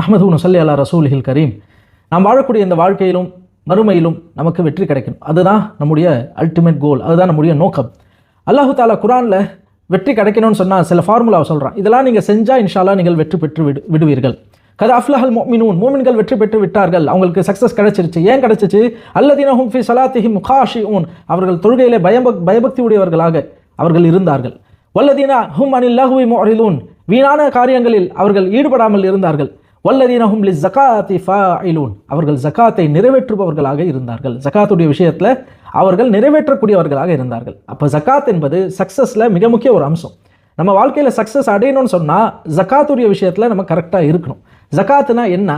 நஹ்மதுஹு நுஸல்லி அலா ரசூலிஹில் கரீம். நாம் வாழக்கூடிய இந்த வாழ்க்கையிலும் மறுமையிலும் நமக்கு வெற்றி கிடைக்கணும். அதுதான் நம்முடைய அல்டிமேட் கோல், அதுதான் நம்முடைய நோக்கம். அல்லாஹு தாலா குரானில் வெற்றி கிடைக்கணும்னு சொன்னால் சில ஃபார்முலாவை சொல்கிறான். இதெல்லாம் நீங்கள் செஞ்சால் இன்ஷா அல்லாஹ் நீங்கள் வெற்றி பெற்று விடுவீர்கள். கத் அஃப்லஹல் முஃமினூன், மூமின்கள் வெற்றி பெற்று விட்டார்கள், அவங்களுக்கு சக்ஸஸ் கிடைச்சிருச்சு. ஏன் கிடைச்சிச்சு? அல்லதீன ஹும் ஃபீ ஸலாத்திஹிம் காஷிஊன், அவர்கள் தொழுகையிலே பயபக்தி உடையவர்களாக அவர்கள் இருந்தார்கள். வல்லதீன ஹும் அனில் லஹ்வி முஅரிதூன், வீணான காரியங்களில் அவர்கள் ஈடுபடாமல் இருந்தார்கள். வல்லதீன ஹும் லிஸ்ஸகாத்தி ஃபாயிலூன், அவர்கள் ஜகாத்தை நிறைவேற்றுபவர்களாக இருந்தார்கள். ஜகாத்துடைய விஷயத்தில் அவர்கள் நிறைவேற்றக்கூடியவர்களாக இருந்தார்கள். அப்போ ஜகாத் என்பது சக்ஸஸில் மிக முக்கிய ஒரு அம்சம். நம்ம வாழ்க்கையில் சக்ஸஸ் அடையணும்னு சொன்னால் ஜகாத்துடைய விஷயத்தில் நம்ம கரெக்டாக இருக்கணும். ஜகாத்துனா என்ன?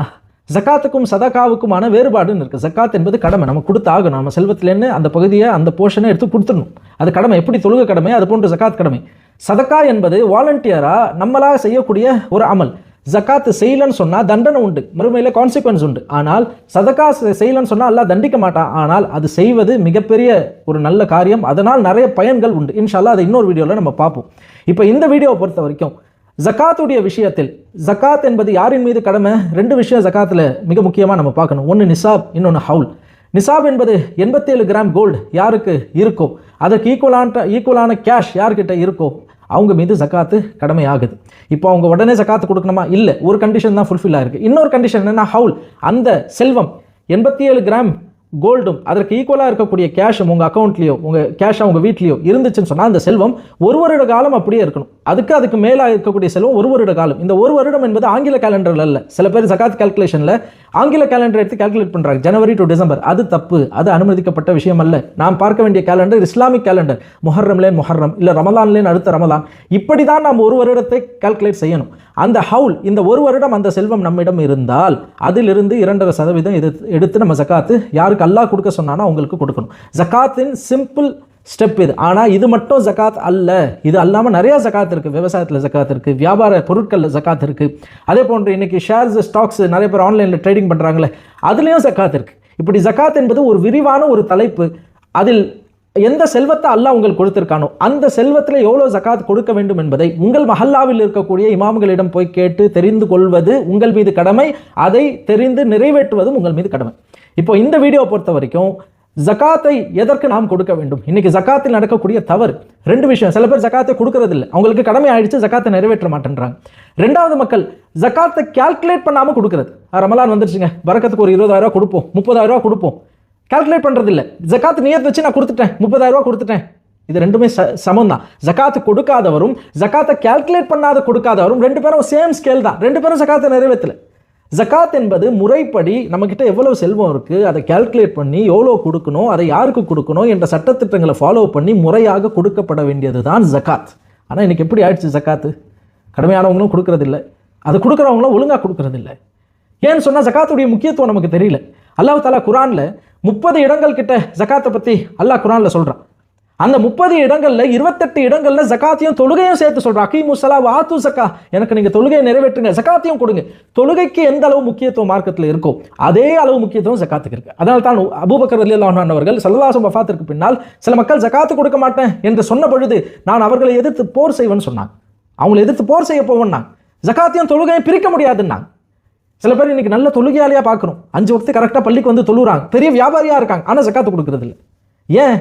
ஜகாத்துக்கும் சதகாவுக்குமான வேறுபாடுன்னு இருக்குது. ஜகாத் என்பது கடமை, நம்ம கொடுத்தாகணும். நம்ம செல்வத்திலேருந்து அந்த பகுதியை, அந்த போர்ஷனை எடுத்து கொடுத்துடணும். அது கடமை. எப்படி தொழுகை கடமை, அது போன்று ஜகாத் கடமை. சதகா என்பது வாலண்டியராக நம்மளாக செய்யக்கூடிய ஒரு அமல். ஜகாத்து செய்யலன்னு சொன்னால் தண்டனை உண்டு, மறுமையில் கான்சிக்வன்ஸ் உண்டு. ஆனால் சதகா செய்யலன்னு சொன்னால் அல்லாஹ் தண்டிக்க மாட்டான். ஆனால் அது செய்வது மிகப்பெரிய ஒரு நல்ல காரியம், அதனால் நிறைய பயன்கள் உண்டு. இன்ஷா அல்லாஹ் அதை இன்னொரு வீடியோவில் நம்ம பார்ப்போம். இப்போ இந்த வீடியோவை பொறுத்த வரைக்கும் ஜகாத்துடைய விஷயத்தில், ஜகாத் என்பது யாரின் மீது கடமை? ரெண்டு விஷயம் ஜகாத்தில் மிக முக்கியமாக நம்ம பார்க்கணும். ஒன்று நிசாப், இன்னொன்று ஹவுல். நிசாப் என்பது 87 கிராம் கோல்டு யாருக்கு இருக்கோ, அதற்கு ஈக்குவலான கேஷ் யார்கிட்ட இருக்கோ அவங்க மீது ஜகாத்து கடமையாகுது. இப்போ அவங்க உடனே ஜகாத்து கொடுக்கணுமா? இல்லை, ஒரு கண்டிஷன் தான் ஃபுல்ஃபில் ஆகிருக்கு. இன்னொரு கண்டிஷன் என்னென்னா ஹவுல். அந்த செல்வம் 87 கிராம் கோல்டும் அதற்கு ஈக்குவலாக இருக்கக்கூடிய கேஷும் உங்கள் அக்கௌண்ட்லேயோ உங்கள் கேஷாக உங்கள் வீட்லேயோ இருந்துச்சுன்னு சொன்னால் அந்த செல்வம் ஒரு வருட காலம் அப்படியே இருக்கணும். அதுக்கு மேலாக இருக்கக்கூடிய செல்வம் ஒரு வருட காலம். இந்த ஒரு வருடம் என்பது ஆங்கில கேலண்டரில் இல்லை. சில பேர் ஜகாத் கால்குலேஷனில் ஆங்கில கேலண்டர் எடுத்து கால்குலேட் பண்ணுறாங்க, ஜனவரி டு டிசம்பர். அது தப்பு, அது அனுமதிக்கப்பட்ட விஷயம் அல்ல. நாம் பார்க்க வேண்டிய கேலண்டர் இஸ்லாமிக் கேலண்டர். முஹர்ரம்லேன் முஹர்ரம், இல்லை ரமலான்லேன் அடுத்த ரமலான், இப்படி தான் நாம் ஒரு வருடத்தை கால்குலேட் செய்யணும். அந்த ஹவுல், இந்த ஒரு வருடம் அந்த செல்வம் நம்மிடம் இருந்தால் அதிலிருந்து 2.5% எடுத்து நம்ம ஜகாத்து யாருக்கு அல்லாஹ் கொடுக்க சொன்னானோ அவங்களுக்கு கொடுக்கணும். ஜகாத்தின் சிம்பிள் ஸ்டெப் இது. ஆனால் இது மட்டும் ஜகாத் அல்ல. இது அல்லாமல் நிறைய ஜகாத் இருக்குது. விவசாயத்தில் ஜகாத் இருக்குது, வியாபார பொருட்களில் ஜகாத் இருக்குது. அதே போன்று இன்றைக்கி ஷேர்ஸ், ஸ்டாக்ஸ் நிறைய பேர் ஆன்லைனில் ட்ரேடிங் பண்ணுறாங்களே, அதுலேயும் ஜகாத் இருக்குது. இப்படி ஜகாத் என்பது ஒரு விரிவான ஒரு தலைப்பு. அதில் எந்த செல்வத்தை அல்லாஹ் உங்களுக்கு கொடுத்திருக்கானோ அந்த செல்வத்தில் எவ்வளோ ஜகாத் கொடுக்க வேண்டும் என்பதை உங்கள் மஹல்லாவில் இருக்கக்கூடிய இமாம்களிடம் போய் கேட்டு தெரிந்து கொள்வது உங்கள் மீது கடமை. அதை தெரிந்து நிறைவேற்றுவதும் உங்கள் மீது கடமை. இப்போ இந்த வீடியோ பொறுத்த வரைக்கும் ஜகாத்தை எதற்கு நாம் கொடுக்க வேண்டும்? இன்னைக்கு ஜகாத்தில் நடக்கக்கூடிய தவறு ரெண்டு விஷயம். சில பேர் ஜகாத்தை கொடுக்கறது இல்லை, அவங்களுக்கு கடமை ஆயிடுச்சு, ஜகாத்தை நிறைவேற்ற மாட்டேன்றாங்க. ரெண்டாவது, மக்கள் ஜகாத்தை கால்குலேட் பண்ணாமல் கொடுக்கறது. ரமலான் வந்துருச்சுங்க, பரக்கத்துக்கு ஒரு 20,000 கொடுப்போம், 30,000 கொடுப்போம், கால்குலேட் பண்ணுறது இல்லை. ஜகாத் நியத் வச்சு நான் கொடுத்துட்டேன், 30,000 கொடுத்துட்டேன். இது ரெண்டுமே சமம் தான். ஜகாத்து கொடுக்காதவரும் ஜகாத்தை கால்குலேட் பண்ணாத கொடுக்காதவரும் ரெண்டு பேரும் சேம் ஸ்கேல் தான். ரெண்டு பேரும் ஜகாத்தை நிறைவேற்றல. ஜகாத் என்பது முறைப்படி நம்மக்கிட்ட எவ்வளவு செல்வம் இருக்குது அதை கால்குலேட் பண்ணி எவ்வளோ கொடுக்கணும், அதை யாருக்கு கொடுக்கணும் என்ற சட்டத்திட்டங்களை ஃபாலோ பண்ணி முறையாக கொடுக்கப்பட வேண்டியது தான் ஜகாத். ஆனால் இன்றைக்கி எப்படி ஆயிடுச்சு? ஜகாத்து கடமையானவங்களும் கொடுக்கறதில்லை, அது கொடுக்குறவங்களும் ஒழுங்காக கொடுக்கறதில்லை. ஏன்னு சொன்னால் ஜகாத்துடைய முக்கியத்துவம் நமக்கு தெரியல. அல்லாஹ் தஆலா குரானில் 30 இடங்கள் கிட்ட ஜகாத்தை பற்றி அல்லாஹ் குரானில் சொல்கிறான். அந்த 30 இடங்களில் 28 இடங்களில் ஜகாத்தையும் தொழுகையும் சேர்த்து சொல்கிறான். அகீமுஸ்ஸலா வ ஆத்து ஸக்கா, எனக்கு நீங்கள் தொழுகையை நிறைவேற்றுங்க, ஜகாத்தையும் கொடுங்க. தொழுகைக்கு எந்த அளவு முக்கியத்துவம் மார்க்கத்தில் இருக்கோ அதே அளவு முக்கியத்துவம் ஜகாத்துக்கு இருக்குது. அதனால் தான் அபூபக்கர் ரலியல்லாஹு அன்ஹு அவர்கள் ஸல்லல்லாஹு அலைஹி வஃபாத்திற்கு பின்னால் சில மக்கள் ஜகாத்து கொடுக்க மாட்டேன் என்று சொன்ன பொழுது நான் அவர்களை எதிர்த்து போர் செய்வேன்னு சொன்னாங்க. அவங்களை எதிர்த்து போர் செய்ய போவேன்னா ஜகாத்தையும் தொழுகையும் பிரிக்க முடியாதுன்னாங்க. சில பேர் இன்னைக்கு நல்ல தொழுகையாளியாக பார்க்குறோம், 5 வக்து கரெக்டாக பள்ளிக்கு வந்து தொழுகிறாங்க, பெரிய வியாபாரியாக இருக்காங்க, ஆனால் ஜகாத்து கொடுக்கறது இல்லை. ஏன்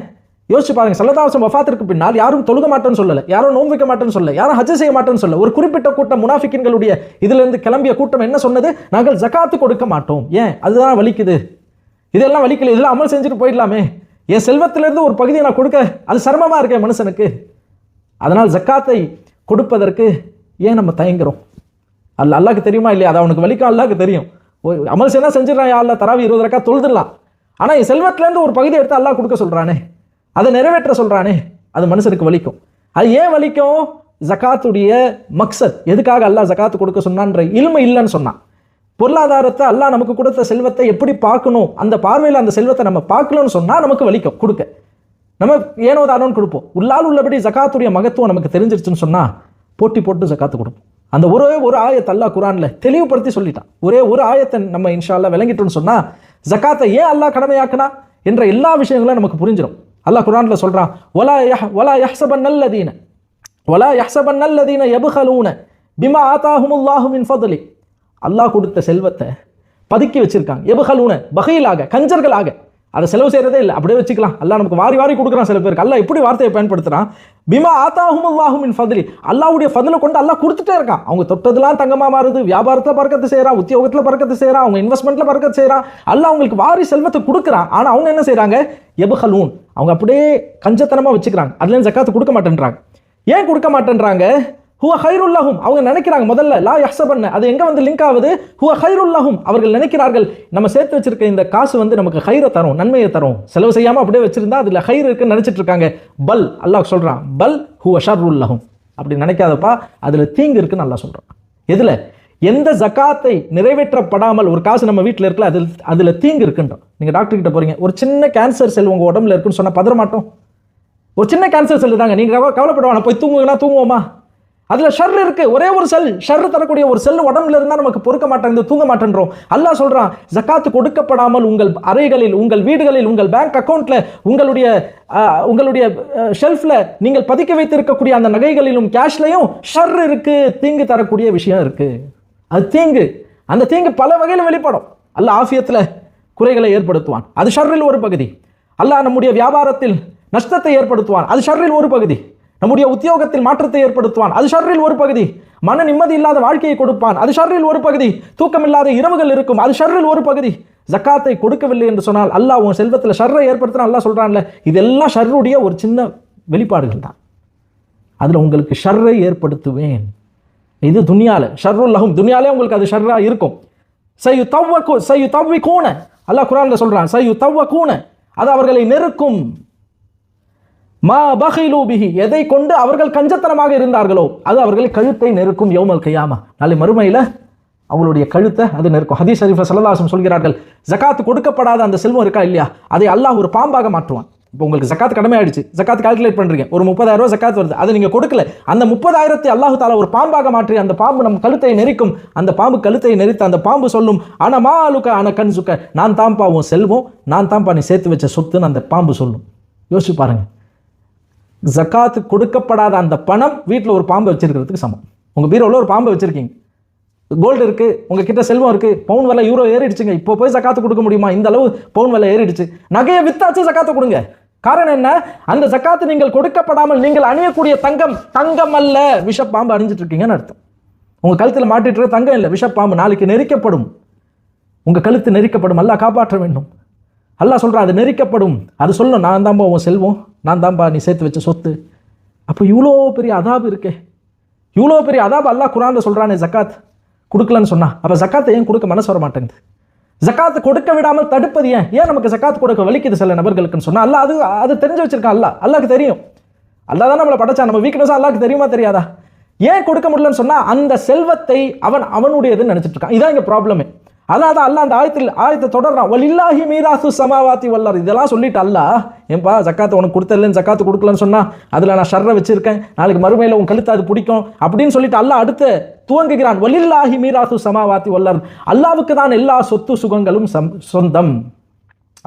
யோசிச்சு பாருங்க. ஸல்லல்லாஹு அலைஹி வஸல்லம் வஃபாத்திற்கு பின்னால் யாரும் தொழுக மாட்டேன்னு சொல்லலை, யாரும் நோன்பு வைக்க மாட்டேன்னு சொல்லலை, யாரும் ஹஜ் செய்ய மாட்டேன்னு சொல்லலை. ஒரு குறிப்பிட்ட கூட்டம் முனாஃபிக்கின்களுடைய இதிலிருந்து கிளம்பிய கூட்டம் என்ன சொன்னது? நாங்கள் ஜகாத்து கொடுக்க மாட்டோம். ஏன்? அதுதான் வலிக்குது, இதெல்லாம் வலிக்கல, இதெல்லாம் அமல் செஞ்சுட்டு போயிடலாமே, என் செல்வத்திலிருந்து ஒரு பகுதியை நான் கொடுக்க அது சிரமமாக இருக்கேன் மனுஷனுக்கு. அதனால் ஜக்காத்தை கொடுப்பதற்கு ஏன் நம்ம தயங்குறோம்? அல்லாஹ்க்கு தெரியுமா இல்லையா? அது அவனுக்கு வலிக்கும், அல்லாஹ்க்கு தெரியும். அமல் செய்யலாம், செஞ்சிடறான், யா அல்லாஹ் தராவி 20 ரக்காத் தொழுதுடலாம். ஆனால் என் செல்வத்திலேருந்து ஒரு பகுதியை எடுத்து அல்லாஹ் கொடுக்க சொல்கிறானே, அதை நிறைவேற்ற சொல்கிறானே, அது மனுஷனுக்கு வலிக்கும். அது ஏன் வலிக்கும்? ஜகாத்துடைய மக்சத், எதுக்காக அல்லாஹ் ஜகாத்து கொடுக்க சொன்னான்ற இல்மு இல்லைன்னு சொன்னான். பொருளாதாரத்தை அல்லாஹ் நமக்கு கொடுத்த செல்வத்தை எப்படி பார்க்கணும், அந்த பார்வையில் அந்த செல்வத்தை நம்ம பார்க்கணும்னு சொன்னால் நமக்கு வலிக்கும் கொடுக்க. நம்ம ஏனோ தானோன்னு கொடுப்போம். உள்ளால் உள்ளபடி ஜகாத்துடைய மகத்துவம் நமக்கு தெரிஞ்சிருச்சுன்னு சொன்னால் போட்டி போட்டு ஜகாத்து கொடுப்போம். அந்த ஒரு ஆயத்தை அல்லாஹ் குரானில் தெளிவுபடுத்தி சொல்லிட்டான். ஒரு ஆயத்தை நம்ம இன்ஷா அல்லாஹ் விளங்கிட்டோன்னு சொன்னால் ஜகாத்தை ஏன் அல்லாஹ் கடமையாக்கினா என்ற எல்லா விஷயங்களும் நமக்கு புரிஞ்சிடும். அல்லாஹ் குரானில் சொல்கிறான், வலா யஹ்சபன்னல்லதீன யப்கலூன பிமா ஆதாஹுமுல்லாஹு மின் ஃபத்லி. அல்லாஹ் கொடுத்த செல்வத்தை பதுக்கி வச்சிருக்காங்க. எபுகலூன, பகையிலாக, கஞ்சர்களாக. அதை செலவு செய்யறதே இல்லை, அப்படியே வச்சுக்கலாம். அல்லாஹ் நமக்கு வாரி வாரி கொடுக்குறான். சில பேருக்கு அல்லாஹ் எப்படி வார்த்தையை பயன்படுத்துறான், பிமா ஆதாஹுமுல்லாஹு மின் ஃபத்லி, அல்லாஹ்வுடைய ஃபத்லை கொண்டு அல்லாஹ் கொடுத்துட்டே இருக்கான். அவங்க தொட்டதெல்லாம் தங்கமா மாறுது, வியாபாரத்தில் பறக்கத்து செய்யறான், உத்தியோகத்தில் பறக்கத்து செய்யறான், அவங்க இன்வெஸ்ட்மெண்ட்ல பறக்கத்து செய்யறான். அல்லாஹ் அவங்களுக்கு வாரி செல்வத்தை கொடுக்குறான். ஆனா அவங்க என்ன செய்யறாங்க, எபுகலூன், அவங்க அப்படியே கஞ்சத்தனமா வச்சுக்கிறாங்க. அதுல ஜக்காத்து கொடுக்க மாட்டேன்றாங்க. ஏன் கொடுக்க மாட்டேன்றாங்க, ஹுவ ஹைருல் லஹும், அவங்க நினைக்கிறாங்க. முதல்ல லா யஹ்சபன்ன, அது எங்க வந்து லிங்க் ஆகுது, ஹுவ ஹைருல் லஹும், அவர்கள் நினைக்கிறார்கள் நம்ம சேர்த்து வச்சிருக்க இந்த காசு வந்து நமக்கு ஹைரை தரும், நன்மையை தரும். செலவு செய்யாம அப்படியே வச்சிருந்தா அதுல ஹைர் இருக்குன்னு நினைச்சிட்டு இருக்காங்க. பல், அல்லாஹ் சொல்றான், பல் ஹுவ ஷர்ருல் லஹும், அப்படி நினைக்காதப்பா, அதுல தீங்கு இருக்குன்னு அல்லாஹ் சொல்றான். எதுல, எந்த ஜக்காத்தை நிறைவேற்றப்படாமல் ஒரு காசு நம்ம வீட்டில் இருக்கல, அதுல தீங்கு இருக்குன்றோம். நீங்க டாக்டர் கிட்ட போறீங்க, ஒரு சின்ன கேன்சர் செல் உங்க உடம்புல இருக்குன்னு சொன்னா பதற மாட்டோம். ஒரு சின்ன கேன்சர் செல் தாங்க, நீங்க கவலைப்படுவாங்க, போய் தூங்குங்கன்னா தூங்குவோமா, அதுல ஷர் இருக்கு. ஒரே ஒரு செல், ஷர் தரக்கூடிய ஒரு செல் உடம்புல இருந்தா நமக்கு பொறுக்க மாட்டேங்குது, தூங்க மாட்டேன்றோம். அல்லாஹ் சொல்றான், ஜக்காத்து கொடுக்கப்படாமல் உங்கள் அறைகளில், உங்கள் வீடுகளில், உங்கள் பேங்க் அக்கௌண்ட்ல, உங்களுடைய ஷெல்ஃப்ல நீங்கள் பதுக்கி வைத்திருக்கக்கூடிய அந்த நகைகளிலும் கேஷ்லையும் ஷர் இருக்கு, தீங்கு தரக்கூடிய விஷயம் இருக்கு. அது தீங்கு, அந்த தீங்கு பல வகையில் வெளிப்படும். அல்லாஹ் ஆஃபியத்துல குறைகளை ஏற்படுத்துவான், அது ஷர்ரில் ஒரு பகுதி. அல்லாஹ் நம்முடைய வியாபாரத்தில் நஷ்டத்தை ஏற்படுத்துவான், அது ஷர்ரில் ஒரு பகுதி. நம்முடைய உத்தியோகத்தில் மாற்றத்தை ஏற்படுத்துவான், அது ஷர்ரில் ஒரு பகுதி. மன நிம்மதி இல்லாத வாழ்க்கையை கொடுப்பான், அது ஷர்ரில் ஒரு பகுதி. தூக்கமில்லாத இரவுகள் இருக்கும், அது ஷர்ரில் ஒரு பகுதி. ஜக்காத்தை கொடுக்கவில்லை என்று சொன்னால் அல்லாஹ் உன் செல்வத்தில் ஷர்ரை ஏற்படுத்தினா, அல்லாஹ் சொல்றான்ல, இதெல்லாம் ஷர்ருடைய ஒரு சின்ன வெளிப்பாடுகள் தான். அதுல உங்களுக்கு ஷர்ரை ஏற்படுத்துவேன். இது துனியால ஷர்ருல் லஹும், துனியாலே உங்களுக்கு அது ஷர்ரா இருக்கும். சயுதவ்விகூன, அல்லாஹ் குர்ஆன்ல சொல்றான், சயுதவ்விகூன, அது அவர்களை நெருக்கும். மா பகிலு பிஹி, எதை கொண்டு அவர்கள் கஞ்சத்தனமாக இருந்தார்களோ அது அவர்களை கழுத்தை நெருக்கும். யௌமல் கியாமா, நாளை மறுமையில அவங்களுடைய கழுத்தை அது நெருக்கும். ஹதீஸ் ஷரீஃப்ல ஸல்லல்லாஹு அலைஹி வஸல்லம் சொல்கிறார்கள், ஜகாத் கொடுக்கப்படாத அந்த செல்வம் இருக்கா இல்லையா, அதை அல்லாஹ் ஒரு பாம்பாக மாற்றுவான். இப்போ உங்களுக்கு ஜக்காத் கடமை ஆயிடுச்சு, ஜக்காத் கால்குலேட் பண்றீங்க, ஒரு 30,000 ரூபாய் ஜக்காத் வருது, அதை நீங்க கொடுக்கல, அந்த 30,000 அல்லாஹ் தஆலா ஒரு பாம்பாக மாற்றி அந்த பாம்பு நம் கழுத்தை நெரிக்கும். அந்த பாம்பு கழுத்தை நெரித்து அந்த பாம்பு சொல்லும், அன மாலுக அன கன்சுக, நான் தாம்பா உன் செல்வம், நான் தாம்பா நீ சேர்த்து வச்ச சொத்துன்னு அந்த பாம்பு சொல்லும். யோசிச்சு பாருங்க, ஜக்காத்து கொடுக்கப்படாத அந்த பணம் வீட்டில் ஒரு பாம்பை வச்சிருக்கிறதுக்கு சமம். உங்க பீரோவில் ஒரு பாம்பை வச்சிருக்கீங்க, கோல்டு இருக்கு, உங்ககிட்ட செல்வம் இருக்கு, பவுன் விலை யூரோ ஏறிடுச்சுங்க, இப்போ போய் ஜக்காத்து கொடுக்க முடியுமா, இந்த அளவு பவுன் விலை ஏறிடுச்சு, நகையை வித்தாச்சு ஜக்காத்தை கொடுங்க. காரணம் என்ன, அந்த ஜக்காத்து நீங்கள் கொடுக்கப்படாமல் நீங்கள் அணியக்கூடிய தங்கம், தங்கம் அல்ல, விஷப்பாம்பு அணிஞ்சிட்டு இருக்கீங்கன்னு அர்த்தம். உங்க கழுத்தில் மாட்டிட்டு இருக்க தங்கம் இல்லை, விஷப்பாம்பு, நாளைக்கு நெரிக்கப்படும், உங்க கழுத்து நெரிக்கப்படும். அல்லாஹ் காப்பாற்ற வேண்டும். அல்லாஹ் சொல்றான், அது நெரிக்கப்படும், அது சொல்லணும், நான் தான்பா உன் செல்வம், நான் தான்பா நீ சேர்த்து வச்ச சொத்து. அப்போ இவ்வளோ பெரிய அதாபு இருக்கே, இவ்வளோ பெரிய அதாபு அல்லாஹ் குர்ஆன்ல சொல்றானே ஜக்காத் கொடுக்கலன்னு சொன்னா, அப்போ ஜக்காத்தை ஏன் கொடுக்க மனசு வர மாட்டேங்குது? ஜக்காத்து கொடுக்க விடாமல் தடுப்பது ஏன் நமக்கு ஜக்காத் கொடுக்க வலிக்குது சில நபர்களுக்குன்னு சொன்னா, அல்லாஹ் அது தெரிஞ்சு வச்சிருக்கான். அல்லாஹ்க்கு தெரியும், அல்லாஹ் தான் நம்மளை படைச்சான், நம்ம வீக்னஸ் அல்லாஹ்க்கு தெரியுமா தெரியாதா? ஏன் கொடுக்க முடியலன்னு சொன்னா, அந்த செல்வத்தை அவனுடையதுன்னு நினைச்சிட்டு இருக்கான். இதான் இங்க ப்ராப்ளமே. அதான் அல்லாஹ் அந்த ஆயத்தை தொடர்றான், வலில்லாஹி மீராசு சமாவாத்தி வல்லர், இதெல்லாம் சொல்லிட்டு அல்லாஹ், ஏன்பா ஜக்காத்தை உனக்கு கொடுத்தலன்னு ஜக்காத்து கொடுக்கலன்னு சொன்னா அதுல நான் ஷர்ரை வச்சிருக்கேன், நாளைக்கு மறுமையில உன் கழுத்து அது பிடிக்கும் அப்படின்னு சொல்லிட்டு அல்லாஹ் அடுத்து துவங்குகிறான், வலில்லாஹி மீராசு சமாவாத்தி வல்லர், அல்லாஹ்வுக்கு தான் எல்லா சொத்து சுகங்களும் சொந்தம்,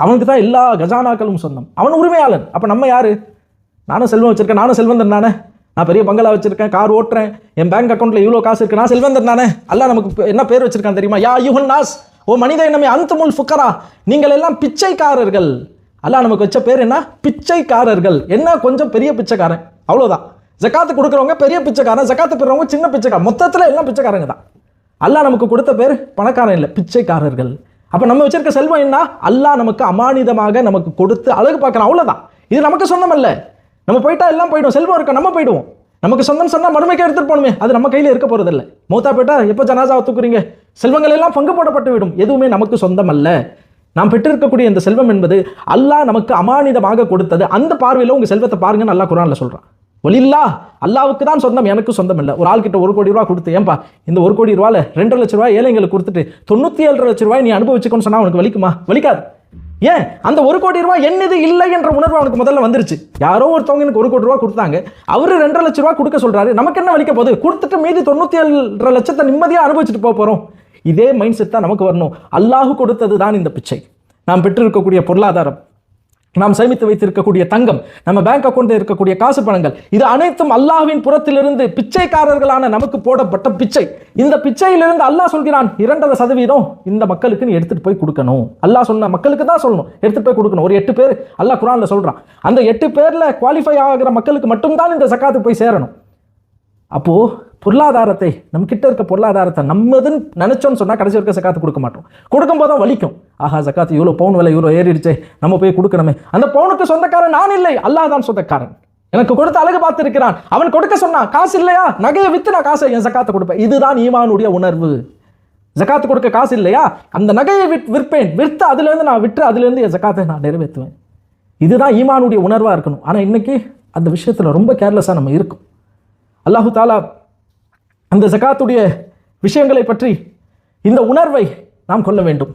அவனுக்கு தான் எல்லா கஜானாக்களும் சொந்தம், அவன் உரிமையாளன். அப்ப நம்ம யாரு? நானும் செல்வம் வச்சிருக்கேன், நானும் செல்வந்தன் தானே, நான் பெரிய பங்களா வச்சிருக்கேன், கார் ஓட்டுறேன், என் பேங்க் அக்கௌண்ட்ல இவ்வளோ காசு இருக்கு, நான் செல்வந்தன் தானே. அல்லாஹ் நமக்கு என்ன பேர் வச்சிருக்கான் தெரியுமா? யா அய்யுஹன் நாஸ், ஓ மனித இனமே, அன்துமுல் ஃபுக்கரா, நீங்கள் எல்லாம் பிச்சைக்காரர்கள். அல்லாஹ் நமக்கு வச்ச பேர் என்ன? பிச்சைக்காரர்கள். என்ன, கொஞ்சம் பெரிய பிச்சைக்காரன், அவ்வளோதான். ஜக்காத்து கொடுக்குறவங்க பெரிய பிச்சைக்காரன், ஜக்காத்து பெறவங்க சின்ன பிச்சைக்காரன், மொத்தத்தில் எல்லாம் பிச்சைக்காரங்க தான். அல்லாஹ் நமக்கு கொடுத்த பேர் பணக்காரன் இல்லை, பிச்சைக்காரர்கள். அப்போ நம்ம வச்சிருக்க செல்வம் என்ன? அல்லாஹ் நமக்கு அமானிதமாக நமக்கு கொடுத்து அழகு பார்க்கலாம், அவ்வளோதான். இது நமக்கு சொந்தம் அல்ல. நம்ம போயிட்டா எல்லாம் போயிடும், செல்வம் இருக்க நம்ம போயிடுவோம். நமக்கு சொந்தம் சொன்னா மறுமைக்கு எடுத்துட்டு போகணுமே, அது நம்ம கையில் இருக்க போறதில்லை. மௌத்தா போயிட்டா எப்போ ஜனாசாவை தூக்குறீங்க, செல்வங்கள் எல்லாம் பங்கு போடப்பட்டு விடும், எதுவுமே நமக்கு சொந்தம் அல்ல. நாம் பெற்றிருக்கக்கூடிய இந்த செல்வம் என்பது அல்லாஹ் நமக்கு அமானிதமாக கொடுத்தது. அந்த பார்வையில் உங்க செல்வத்தை பாருங்கன்னு அல்லாஹ் குர்ஆன்ல சொல்றான். வலில்லாஹ், அல்லாஹ்வுக்கு தான் சொந்தம், எனக்கு சொந்தம் இல்லை. ஒரு ஆள் கிட்ட 1 கோடி ரூபா கொடுத்து, ஏன்பா இந்த 1 கோடி ரூபாயில 2.5 லட்ச ரூபாய் ஏழைங்களுக்கு கொடுத்துட்டு 97 லட்ச ரூபாய் நீ அனுபவிச்சுக்கோன்னு சொன்னா உனக்கு வலிக்குமா? வலிக்காது. ஏன்? அந்த 1 கோடி ரூபாய் என்னது இல்லை என்ற உணர்வு அவனுக்கு முதல்ல வந்துருச்சு. யாரோ ஒருத்தவங்க எனக்கு 1 கோடி ரூபாய் கொடுத்தாங்க, அவரு 2.5 லட்ச ரூபாய் கொடுக்க சொல்றாரு, நமக்கு என்ன வலிக்க போகுது? கொடுத்துட்டு மீதி 97 லட்சத்தை நிம்மதியாக அனுபவிச்சுட்டு போறோம். இதே மைண்ட் செட் தான் நமக்கு வரணும். அல்லாஹ் கொடுத்தது தான் இந்த பிச்சை, நாம் பெற்றிருக்கக்கூடிய பொருளாதாரம், நாம் சேமித்து வைத்திருக்கக்கூடிய தங்கம், நம்ம பேங்க் அக்கௌண்ட்டில் இருக்கக்கூடிய காசு பணங்கள், இது அனைத்தும் அல்லாஹ்வின் புறத்திலிருந்து பிச்சைக்காரர்களான நமக்கு போடப்பட்ட பிச்சை. இந்த பிச்சையிலிருந்து அல்லாஹ் சொல்கிறான் 2.5% இந்த மக்களுக்கு நீ எடுத்துட்டு போய் கொடுக்கணும். அல்லாஹ் சொன்ன மக்களுக்கு தான் சொல்லணும், எடுத்துட்டு போய் கொடுக்கணும். ஒரு 8 பேர் அல்லாஹ் குர்ஆன்ல சொல்றான். அந்த 8 பேர்ல குவாலிஃபை ஆகிற மக்களுக்கு மட்டும்தான் இந்த ஜகாத்து போய் சேரணும். அப்போ பொருளாதாரத்தை, நம்ம கிட்ட இருக்க பொருளாதாரத்தை நம்மதுன்னு நினைச்சோன்னு சொன்னா கடைசி வரைக்கும் ஜகாத்து கொடுக்க மாட்டோம். கொடுக்கும் போதும் வலிக்கும். ஆஹா, ஜகாத்து இவ்வளோ பவுன் விலை இவ்வளோ ஏறிடுச்சே, நம்ம போய் கொடுக்கணுமே. அந்த பவுனுக்கு சொந்தக்காரன் நான் இல்லை, அல்லாஹ் தான் சொந்தக்காரன். எனக்கு கொடுத்து அழகு பார்த்திருக்கிறான். அவன் கொடுக்க சொன்னான், காசு இல்லையா, நகையை வித்து நான் காசை என் ஜகாத்தை கொடுப்பேன். இதுதான் ஈமானுடைய உணர்வு. ஜகாத்து கொடுக்க காசு இல்லையா, அந்த நகையை விற்பேன், விற்று அதுலேருந்து நான் விற்று அதுலேருந்து என் ஜகாத்தை நான் நிறைவேற்றுவேன். இதுதான் ஈமானுடைய உணர்வாக இருக்கணும். ஆனால் இன்னைக்கு அந்த விஷயத்தில் ரொம்ப கேர்லெஸ்ஸாக நம்ம இருக்கும். அல்லாஹு தாலா அந்த ஜகாத்துடைய விஷயங்களை பற்றி இந்த உணர்வை நாம் கொள்ள வேண்டும்.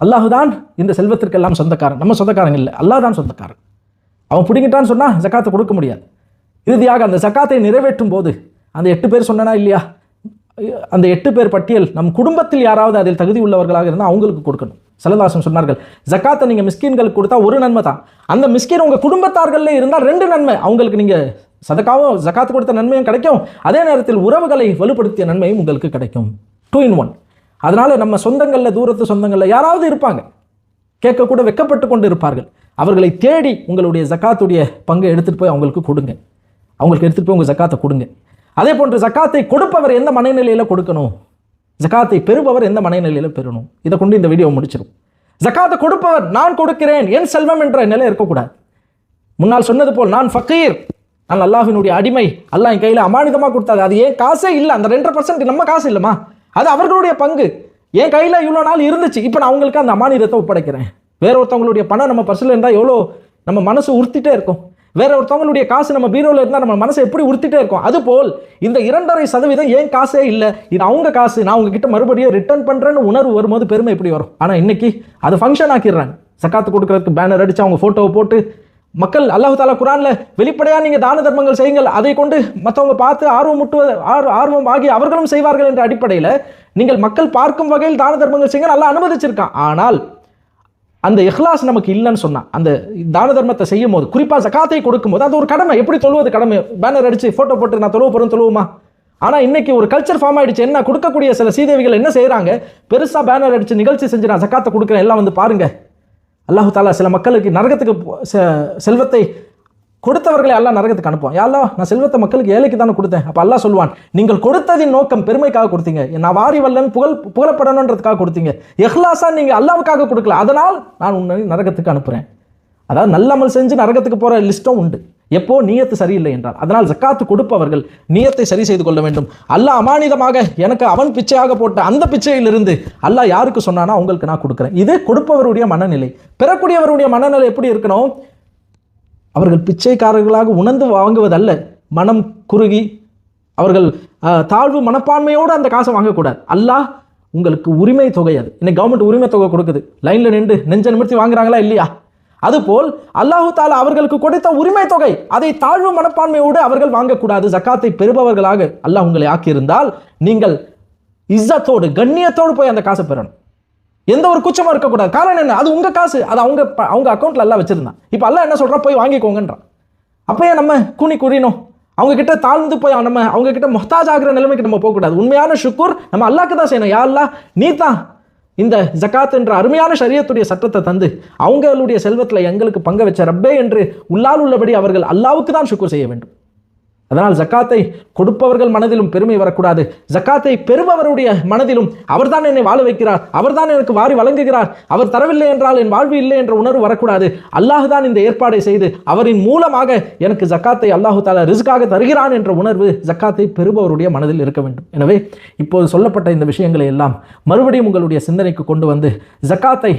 அல்லாஹு தான் இந்த செல்வத்திற்கெல்லாம் சொந்தக்காரன், நம்ம சொந்தக்காரன் இல்லை, அல்லாஹ் தான் சொந்தக்காரன். அவன் பிடிங்கிட்டான்னு சொன்னால் ஜகாத்தை கொடுக்க முடியாது. இறுதியாக அந்த ஜகாத்தை நிறைவேற்றும் போது அந்த 8 பேர் சொன்னா இல்லையா, அந்த 8 பேர் பட்டியல் நம் குடும்பத்தில் யாராவது அதில் தகுதி உள்ளவர்களாக இருந்தால் அவங்களுக்கு கொடுக்கணும். ஸல்லல்லாஹு சொன்னார்கள், ஜகாத்தை நீங்கள் மிஸ்கீன்களுக்கு கொடுத்தா ஒரு நன்மை தான். அந்த மிஸ்கீன் உங்கள் குடும்பத்தார்களே இருந்தால் 2 நன்மை. அவங்களுக்கு நீங்கள் சதகாவும் ஜகாத்து கொடுத்த நன்மையும் கிடைக்கும், அதே நேரத்தில் உறவுகளை வலுப்படுத்திய நன்மையும் உங்களுக்கு கிடைக்கும். 2 in 1. அதனால நம்ம சொந்தங்களில், தூரத்து சொந்தங்களில் யாராவது இருப்பாங்க, கேட்கக்கூட வெக்கப்பட்டு கொண்டு இருப்பார்கள். அவர்களை தேடி உங்களுடைய ஜகாத்துடைய பங்கை எடுத்துகிட்டு போய் அவங்களுக்கு கொடுங்க. அவங்களுக்கு எடுத்துகிட்டு போய் உங்கள் ஜகாத்தை கொடுங்க. அதே போன்று ஜகாத்தை கொடுப்பவர் எந்த மனநிலையில் கொடுக்கணும், ஜகாத்தை பெறுபவர் எந்த மனநிலையில் பெறணும், இதை கொண்டு இந்த வீடியோ முடிச்சிடும். ஜகாத்தை கொடுப்பவர் நான் கொடுக்கிறேன் என் செல்வம் என்ற நிலை இருக்கக்கூடாது. முன்னால் சொன்னது போல் நான் ஃபக்கீர், நான் அல்லாஹ்வினுடைய அடிமை, அல்லாஹ் என் கையில் அமானிதமாக கொடுத்தாது, அது ஏன் காசே இல்லை. அந்த 2% நம்ம காசு இல்லைம்மா, அது அவர்களுடைய பங்கு. என் கையில் இவ்வளோ நாள் இருந்துச்சு, இப்போ நான் அவங்களுக்கு அந்த அமானிதத்தை ஒப்படைக்கிறேன். வேற ஒருத்தவங்களுடைய பணம் நம்ம பர்சில் இருந்தால் எவ்வளோ நம்ம மனசு உறுத்திட்டே இருக்கும். வேற ஒருத்தவங்களுடைய காசு நம்ம பீரோவில் இருந்தால் நம்ம மனசை எப்படி உறுத்திட்டே இருக்கும். அதுபோல் இந்த 2.5% ஏன் காசே இல்லை, இது அவங்க காசு, நான் உங்ககிட்ட மறுபடியும் ரிட்டர்ன் பண்ணுறேன்னு உணர்வு வரும்போது பெருமை எப்படி வரும். ஆனால் இன்னைக்கு அது ஃபங்க்ஷன் ஆக்கிடுறாங்க. ஜகாத்து கொடுக்கறதுக்கு பேனர் அடித்து அவங்க ஃபோட்டோவை போட்டு மக்கள், அல்லாஹ் தாலா குர்ஆன்ல வெளிப்படையாக நீங்கள் தான தர்மங்கள் செய்யுங்கள், அதை கொண்டு மற்றவங்க பார்த்து ஆர்வம் ஆகி அவர்களும் செய்வார்கள் என்ற அடிப்படையில் நீங்கள் மக்கள் பார்க்கும் வகையில் தான தர்மங்கள் செய்யுங்கள் அல்லாஹ் அனுமதிச்சிருக்கான். ஆனால் அந்த இஹ்லாஸ் நமக்கு இல்லைன்னு சொன்னால், அந்த தான தர்மத்தை செய்யும் போது, குறிப்பாக ஜகாத்தை கொடுக்கும் போது, அது ஒரு கடமை. எப்படி தொழுவது கடமை, பேனர் அடித்து ஃபோட்டோ போட்டு நான் தொழுவ போகிறேன் தொழுவுமா. ஆனால் இன்னைக்கு ஒரு கல்ச்சர் ஃபார்ம் ஆகிடுச்சு. என்ன கொடுக்கக்கூடிய சில சீதேவிகள் என்ன செய்கிறாங்க, பெருசாக பேனர் அடித்து நிகழ்ச்சி செஞ்சு நான் ஜகாத்தை கொடுக்குறேன், எல்லாம் வந்து பாருங்கள். அல்லாஹு தாலா சில மக்களுக்கு நரகத்துக்கு செல்வத்தை கொடுத்தவர்களை அல்லாஹ் நரகத்துக்கு அனுப்புவான். யா அல்லாஹ், நான் செல்வத்தை மக்களுக்கு ஏழைக்கு தானே கொடுத்தேன். அப்போ அல்லாஹ் சொல்லுவான், நீங்கள் கொடுத்ததின் நோக்கம் பெருமைக்காக கொடுத்தீங்க, நான் வாரி வல்லன் புகழப்படணுன்றதுக்காக கொடுத்தீங்க, இஹ்லாஸா நீங்கள் அல்லாவுக்காக கொடுக்கல, அதனால் நான் உன்னை நரகத்துக்கு அனுப்புகிறேன். அதாவது நல்ல அமல் செஞ்சு நரகத்துக்கு போகிற லிஸ்ட்டும் உண்டு, எப்போ நியத்து சரியில்லை என்றால். அதனால் ஜக்காத்து கொடுப்பவர்கள் நியத்தை சரி செய்து கொள்ள வேண்டும். அல்லாஹ் அமானிதமாக எனக்கு அவன் பிச்சையாக போட்ட அந்த பிச்சையிலிருந்து அல்லாஹ் யாருக்கு சொன்னானா அவங்களுக்கு நான் கொடுக்குறேன். இது கொடுப்பவருடைய மனநிலை. பெறக்கூடியவருடைய மனநிலை எப்படி இருக்கணும், அவர்கள் பிச்சைக்காரர்களாக உணர்ந்து வாங்குவதல்ல, மனம் குறுகி அவர்கள் தாழ்வு மனப்பான்மையோடு அந்த காசை வாங்கக்கூடாது. அல்லாஹ் உங்களுக்கு உரிமை தொகை, அது இன்னைக்கு கவர்மெண்ட் உரிமை தொகை கொடுக்குது, லைனில் நின்று நெஞ்ச நிமிர்த்தி வாங்குறாங்களா இல்லையா. அதுபோல் அல்லாஹு தாலா அவர்களுக்கு கொடுத்த உரிமை தொகை, அதை தாழ்வு மனப்பான்மையோடு அவர்கள் வாங்கக்கூடாது. ஜக்காத்தை பெறுபவர்களாக அல்லாஹ் உங்களை ஆக்கியிருந்தால் நீங்கள் இஸ்ஸத்தோடு கண்ணியத்தோடு போய் அந்த காசை பெறணும். எந்த ஒரு குச்சமும் இருக்கக்கூடாது. காரணம் என்ன, அது உங்க காசு, அது அவங்க அக்கௌண்ட்ல எல்லாம் வச்சிருந்தான். இப்போ அல்லாஹ் என்ன சொல்றா, போய் வாங்கிக்கோங்கன்றான். அப்பயே நம்ம குறினோம், அவங்க கிட்ட தாழ்ந்து போய் நம்ம அவங்க கிட்ட முஹ்தாஜ் ஆகிற நிலைமைக்கு நம்ம போகக்கூடாது. உண்மையான ஷுக்கூர் நம்ம அல்லாஹ்க்கு தான் செய்யணும். யா அல்லாஹ், நீ தான் இந்த ஜகாத் என்ற அருமையான ஷரியத்துடைய சட்டத்தை தந்து அவங்களுடைய செல்வத்தில் எங்களுக்கு பங்கு வச்ச ரப்பே என்று உள்ளால் உள்ளபடி அவர்கள் அல்லாவுக்கு தான் ஷுக்கூர் செய்ய வேண்டும். அதனால் ஜக்காத்தை கொடுப்பவர்கள் மனதிலும் பெருமை வரக்கூடாது. ஜக்காத்தை பெறுபவருடைய மனதிலும் அவர்தான் என்னை வாழ வைக்கிறார், அவர்தான் எனக்கு வாரி வழங்குகிறார், அவர் தரவில்லை என்றால் என் வாழ்வு இல்லை என்ற உணர்வு வரக்கூடாது. அல்லாஹ் தான் இந்த ஏற்பாடை செய்து அவரின் மூலமாக எனக்கு ஜக்காத்தை அல்லாஹு தாலா ரிஸ்காக தருகிறான் என்ற உணர்வு ஜக்காத்தை பெறுபவருடைய மனதில் இருக்க வேண்டும். எனவே இப்போது சொல்லப்பட்ட இந்த விஷயங்களை எல்லாம் மறுபடியும் உங்களுடைய சிந்தனைக்கு கொண்டு வந்து ஜக்காத்தை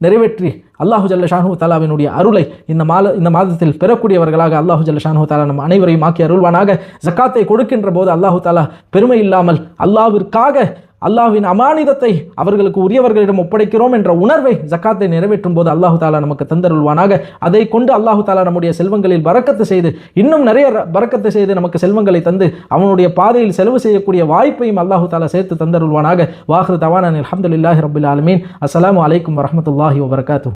நிறைவேற்றி அல்லாஹு ஜல்ல ஷானஹு தஆலாவினுடைய அருளை இந்த மாதத்தில் பெறக்கூடியவர்களாக அல்லாஹு ஜல்ல ஷானஹு தஆலா நம் அனைவரையும் ஆக்கி அருள்வானாக. ஜக்காத்தை கொடுக்கின்ற போது அல்லாஹு தஆலா பெருமை இல்லாமல் அல்லாஹ்விற்காக அல்லாஹ்வின் அமானிதத்தை அவர்களுக்கு உரியவர்களிடம் ஒப்படைக்கிறோம் என்ற உணர்வை ஜக்காத்தை நிறைவேற்றும் போது அல்லாஹு தாலா நமக்கு தந்தருள்வானாக. அதை கொண்டு அல்லாஹு தாலா நம்முடைய செல்வங்களில் பரக்கத்து செய்து இன்னும் நிறைய பரக்கத்து செய்து நமக்கு செல்வங்களை தந்து அவனுடைய பாதையில் செலவு செய்யக்கூடிய வாய்ப்பையும் அல்லாஹு தாலா சேர்த்து தந்தருள்வானாக. வாஹிரு தவானா அல்ஹம்துலில்லாஹி ரப்பில் ஆலமீன். அஸ்ஸலாமு அலைக்கும் வரஹ்மத்துல்லாஹி வபரகாத்துஹு.